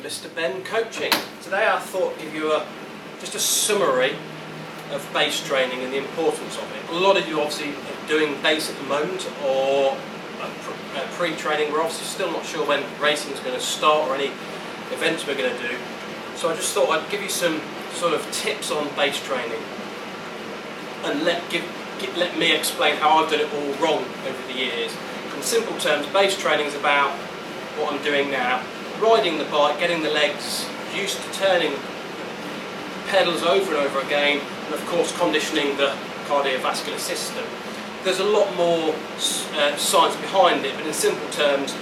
Mr. Ben Coaching. Today I thought I'd give you just a summary of base training and the importance of it. A lot of you obviously are doing base at the moment or pre-training. We're obviously still not sure when racing is going to start or any events we're going to do. So I just thought I'd give you some sort of tips on base training and let me explain how I've done it all wrong over the years. In simple terms, base training is about what I'm doing now, riding the bike, getting the legs used to turning pedals over and over again, and of course conditioning the cardiovascular system. There's a lot more science behind it, but in simple terms,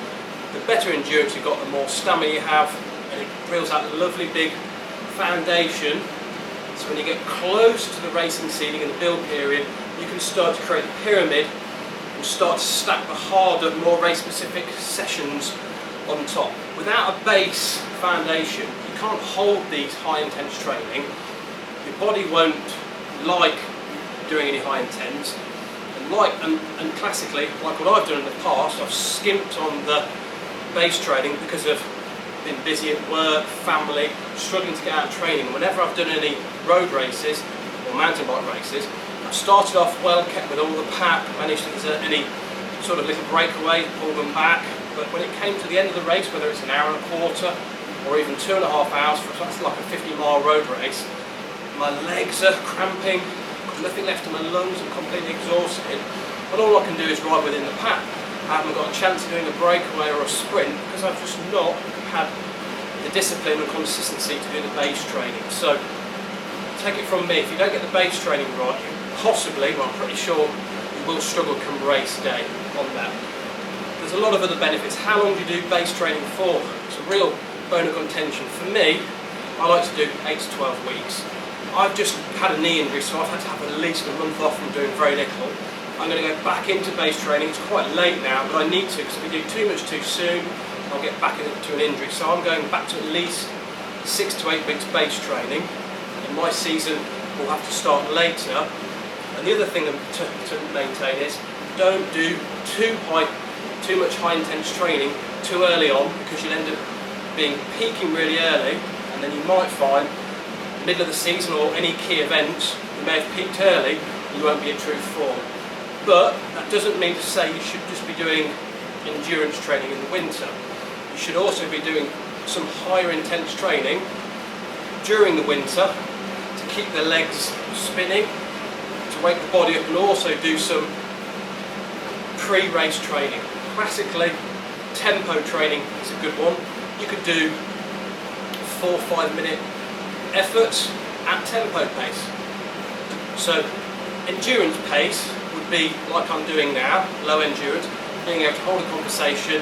the better endurance you've got, the more stamina you have, and it builds that lovely big foundation. So when you get close to the racing ceiling in the build period, you can start to create a pyramid and start to stack the harder, more race-specific sessions on top. Without a base foundation, you can't hold these high-intense training. Your body won't like doing any high-intense, and classically, like what I've done in the past, I've skimped on the base training because of being busy at work, family, struggling to get out of training. Whenever I've done any road races or mountain bike races, I've started off well, kept with all the pack, managed to desert any sort of little breakaway, pull them back. But when it came to the end of the race, whether it's an hour and a quarter or even 2.5 hours, for that's like a 50-mile road race, my legs are cramping, I've nothing left in my lungs, I'm completely exhausted, and all I can do is ride within the pack. I haven't got a chance of doing a breakaway or a sprint because I've just not had the discipline and consistency to do the base training. So take it from me, if you don't get the base training right, you possibly, well I'm pretty sure, you will struggle come race day on that. There's a lot of other benefits. How long do you do base training for? It's a real bone of contention. For me, I like to do 8 to 12 weeks. I've just had a knee injury, so I've had to have at least a month off from doing very little. I'm going to go back into base training. It's quite late now, but I need to, because if I do too much too soon, I'll get back into an injury. So I'm going back to at least 6 to 8 weeks base training, and my season will have to start later. And the other thing to maintain is don't do too much high intense training too early on, because you'll end up peaking really early, and then you might find middle of the season or any key events you may have peaked early and you won't be in true form. But that doesn't mean to say you should just be doing endurance training in the winter. You should also be doing some higher intense training during the winter to keep the legs spinning, to wake the body up, and also do some pre-race training. Classically, tempo training is a good one. You could do 4 or 5 minute efforts at tempo pace. So endurance pace would be like I'm doing now, low endurance, being able to hold a conversation,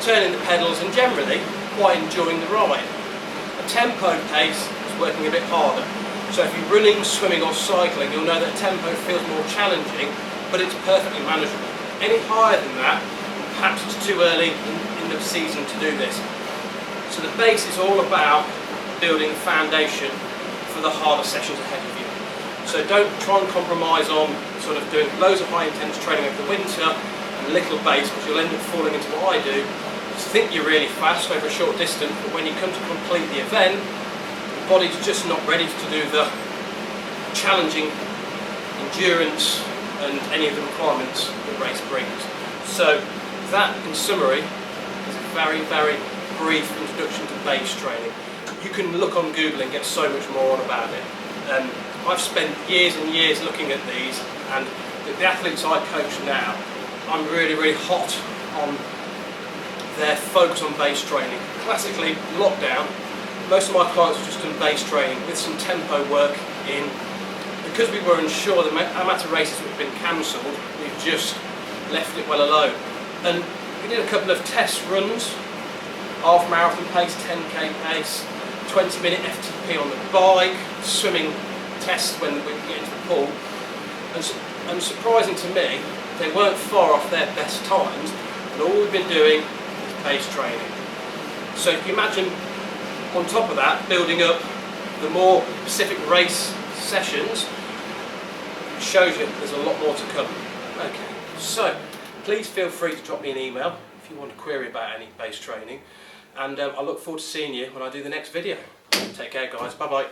turning the pedals, and generally quite enjoying the ride. A tempo pace is working a bit harder. So if you're running, swimming or cycling, you'll know that tempo feels more challenging, but it's perfectly manageable. Any higher than that, perhaps it's too early in the season to do this. So the base is all about building a foundation for the harder sessions ahead of you. So don't try and compromise on sort of doing loads of high intense training over the winter and little base, because you'll end up falling into what I do. Just think you're really fast over a short distance, but when you come to complete the event, the body's just not ready to do the challenging endurance and any of the requirements the race brings. So that, in summary, is a very, very brief introduction to base training. You can look on Google and get so much more on about it. I've spent years and years looking at these, and the athletes I coach now, I'm really, really hot on their focus on base training. Classically, lockdown, most of my clients have just done base training with some tempo work in. Because we were unsure that amateur races would have been cancelled, we've just left it well alone. And we did a couple of test runs, half marathon pace, 10k pace, 20-minute FTP on the bike, swimming tests when we get into the pool. And surprising to me, they weren't far off their best times, and all we've been doing is base training. So if you imagine, on top of that, building up the more specific race sessions, it shows you there's a lot more to come. Okay, so please feel free to drop me an email if you want to query about any base training. and I look forward to seeing you when I do the next video. Take care guys, bye bye.